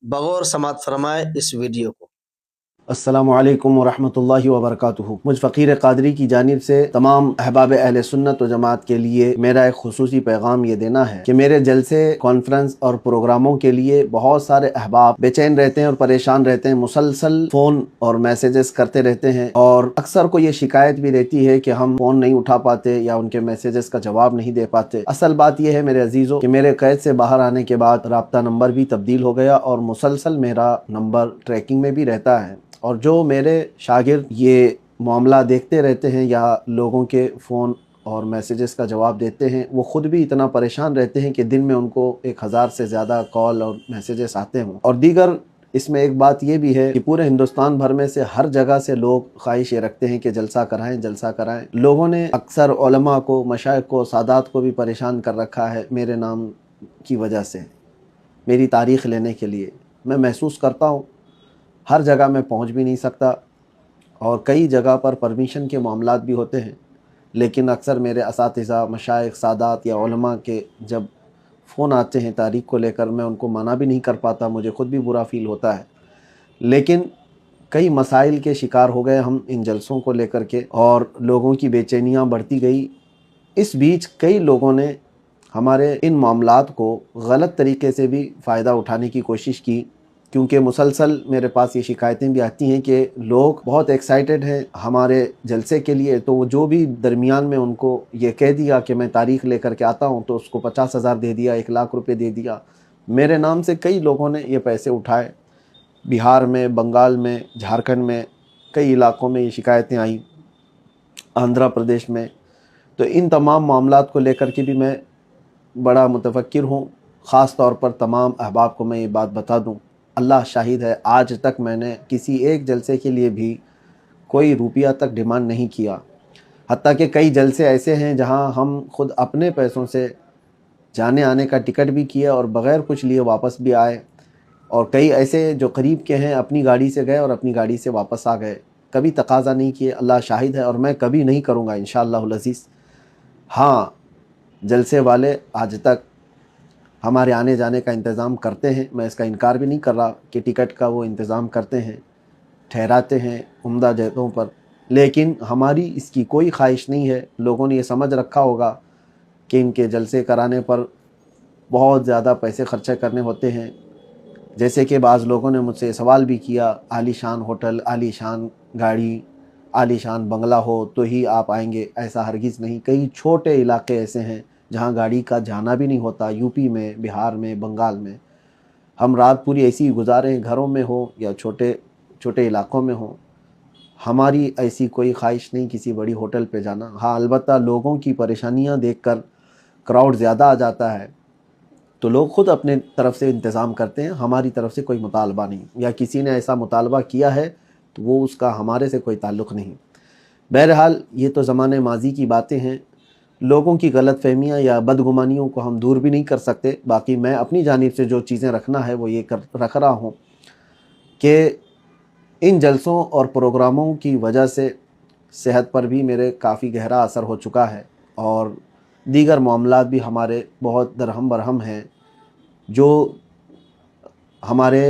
बगौर समात फरमाए इस वीडियो को। अस्सलामु अलैकुम वरहमतुल्लाहि वबरकातुहू। मुझ फ़कीर क़ादरी की जानिब से तमाम अहबाब अहले सुन्नत व जमात के लिए मेरा एक खुसूसी पैगाम ये देना है कि मेरे जलसे, कॉन्फ्रेंस और प्रोग्रामों के लिए बहुत सारे अहबाब बेचैन रहते हैं और परेशान रहते हैं। मुसलसल फ़ोन और मैसेजेस करते रहते हैं और अक्सर को ये शिकायत भी रहती है कि हम फ़ोन नहीं उठा पाते या उनके मैसेजेस का जवाब नहीं दे पाते। असल बात यह है मेरे अजीज़ों कि मेरे कैद से बाहर आने के बाद राब्ता नंबर भी तब्दील हो गया और मुसलसल मेरा नंबर ट्रैकिंग में भी रहता है। और जो मेरे शागिर्द ये मामला देखते रहते हैं या लोगों के फ़ोन और मैसेजेस का जवाब देते हैं, वो ख़ुद भी इतना परेशान रहते हैं कि दिन में उनको 1000 से ज़्यादा कॉल और मैसेजेस आते हों। और दीगर इसमें एक बात ये भी है कि पूरे हिंदुस्तान भर में से हर जगह से लोग ख्वाहिश ये रखते हैं कि जलसा कराएं, जलसा कराएं। लोगों ने अक्सर उलमा को, मशाइख को, सादात को भी परेशान कर रखा है मेरे नाम की वजह से, मेरी तारीख़ लेने के लिए। मैं महसूस करता हूँ हर जगह मैं पहुंच भी नहीं सकता और कई जगह पर परमिशन के मामलात भी होते हैं, लेकिन अक्सर मेरे असातिज़ा, मशाइख, सादात या उलमा के जब फ़ोन आते हैं तारीख़ को लेकर, मैं उनको मना भी नहीं कर पाता, मुझे ख़ुद भी बुरा फ़ील होता है। लेकिन कई मसाइल के शिकार हो गए हम इन जलसों को लेकर के और लोगों की बेचैनियाँ बढ़ती गई। इस बीच कई लोगों ने हमारे इन मामलात को गलत तरीके से भी फ़ायदा उठाने की कोशिश की, क्योंकि मुसलसल मेरे पास ये शिकायतें भी आती हैं कि लोग बहुत एक्साइटेड हैं हमारे जलसे के लिए, तो वो जो भी दरमियान में उनको ये कह दिया कि मैं तारीख़ लेकर के आता हूँ, तो उसको 50,000 दे दिया, 1 लाख रुपए दे दिया। मेरे नाम से कई लोगों ने ये पैसे उठाए। बिहार में, बंगाल में, झारखंड में, कई इलाक़ों में ये शिकायतें आई, आंध्र प्रदेश में। तो इन तमाम मामलात को लेकर के भी मैं बड़ा मुतफक्किर हूँ। ख़ास तौर पर तमाम अहबाब को मैं ये बात बता दूँ, अल्लाह शाहिद है, आज तक मैंने किसी एक जलसे के लिए भी कोई रुपया तक डिमांड नहीं किया। हत्ता कि कई जलसे ऐसे हैं जहां हम खुद अपने पैसों से जाने आने का टिकट भी किया और बग़ैर कुछ लिए वापस भी आए। और कई ऐसे जो करीब के हैं अपनी गाड़ी से गए और अपनी गाड़ी से वापस आ गए, कभी तकाज़ा नहीं किए। अल्लाह शाहिद है और मैं कभी नहीं करूँगा इंशाअल्लाहुल अज़ीज़। हाँ, जलसे वाले आज तक हमारे आने जाने का इंतज़ाम करते हैं, मैं इसका इनकार भी नहीं कर रहा कि टिकट का वो इंतज़ाम करते हैं, ठहराते हैं उम्दा जगहों पर, लेकिन हमारी इसकी कोई ख्वाहिश नहीं है। लोगों ने ये समझ रखा होगा कि इनके जलसे कराने पर बहुत ज़्यादा पैसे खर्चे करने होते हैं। जैसे कि बाज़ लोगों ने मुझसे सवाल भी किया, आलीशान होटल, आलीशान गाड़ी, आलीशान बंगला हो तो ही आप आएंगे, ऐसा हरगिज़ नहीं। कई छोटे इलाके ऐसे हैं जहाँ गाड़ी का जाना भी नहीं होता, यूपी में, बिहार में, बंगाल में। हम रात पूरी ऐसी ही गुजारें, घरों में हो या छोटे छोटे इलाक़ों में हो। हमारी ऐसी कोई ख्वाहिश नहीं किसी बड़ी होटल पे जाना। हाँ, अलबत्ता लोगों की परेशानियाँ देखकर क्राउड ज़्यादा आ जाता है तो लोग ख़ुद अपने तरफ से इंतज़ाम करते हैं, हमारी तरफ से कोई मुतालबा नहीं, या किसी ने ऐसा मुतालबा किया है तो वो उसका हमारे से कोई ताल्लुक़ नहीं। बहरहाल ये तो ज़माने माजी की बातें हैं। लोगों की गलतफ़हमियाँ या बदगुमानियों को हम दूर भी नहीं कर सकते। बाकी मैं अपनी जानिब से जो चीज़ें रखना है वो ये रख रहा हूँ कि इन जलसों और प्रोग्रामों की वजह से सेहत पर भी मेरे काफ़ी गहरा असर हो चुका है और दीगर मामलात भी हमारे बहुत दरहम बरहम हैं। जो हमारे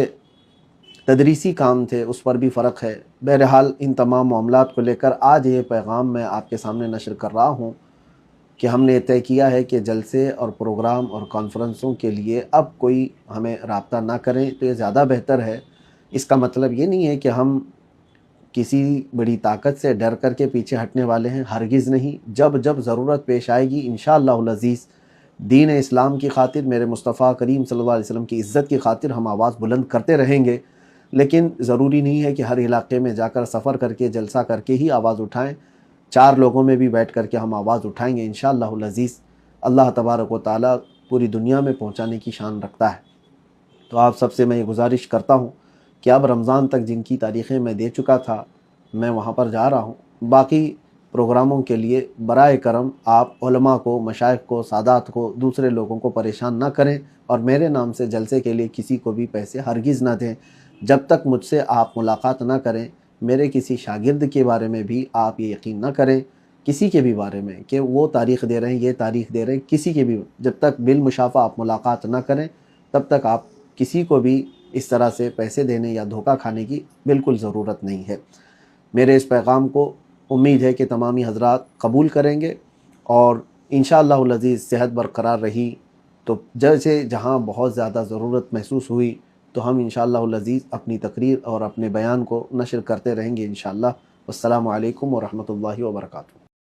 तदरीसी काम थे उस पर भी फ़र्क है। बहरहाल इन तमाम मामलात को लेकर आज ये पैगाम मैं आपके सामने नशर कर रहा हूँ कि हमने तय किया है कि जलसे और प्रोग्राम और कॉन्फ्रेंसों के लिए अब कोई हमें राब्ता ना करें तो ये ज़्यादा बेहतर है। इसका मतलब ये नहीं है कि हम किसी बड़ी ताकत से डर कर के पीछे हटने वाले हैं, हरगिज़ नहीं। जब जब ज़रूरत पेश आएगी इंशाअल्लाहुल अज़ीज़, दीन इस्लाम की खातिर, मेरे मुस्तफ़ा करीम सल्लल्लाहु अलैहि वसल्लम की इज़्ज़त की खातिर हम आवाज़ बुलंद करते रहेंगे। लेकिन ज़रूरी नहीं है कि हर इलाके में जाकर सफ़र करके, जलसा करके ही आवाज़ उठाएं। 4 लोगों में भी बैठ कर के हम आवाज़ उठाएंगे इंशाअल्लाहुल अज़ीज़। अल्लाह तबारक व तआला पूरी दुनिया में पहुँचाने की शान रखता है। तो आप सबसे मैं ये गुजारिश करता हूँ कि अब रमज़ान तक जिनकी तारीख़ें मैं दे चुका था, मैं वहाँ पर जा रहा हूँ। बाकी प्रोग्रामों के लिए बराए करम आप उलमा को, मशाइख को, सादात को, दूसरे लोगों को परेशान ना करें और मेरे नाम से जलसे के लिए किसी को भी पैसे हरगिज़ ना दें। जब तक मुझसे आप मुलाकात ना करें, मेरे किसी शागिर्द के बारे में भी आप ये यकीन ना करें, किसी के भी बारे में कि वो तारीख़ दे रहे हैं, ये तारीख़ दे रहे हैं, किसी के भी, जब तक बिल मुशाफ़ा आप मुलाकात ना करें तब तक आप किसी को भी इस तरह से पैसे देने या धोखा खाने की बिल्कुल ज़रूरत नहीं है। मेरे इस पैगाम को उम्मीद है कि तमामी हज़रात कबूल करेंगे और इंशाअल्लाहुल अज़ीज़ सेहत बरकरार रही तो जैसे जहाँ बहुत ज़्यादा ज़रूरत महसूस हुई तो हम इंशाअल्लाहुल अज़ीज़ अपनी तकरीर और अपने बयान को नशर करते रहेंगे इंशाअल्लाह। वस्सलामु अलैकुम व रहमतुल्लाहि व बरकातुहू।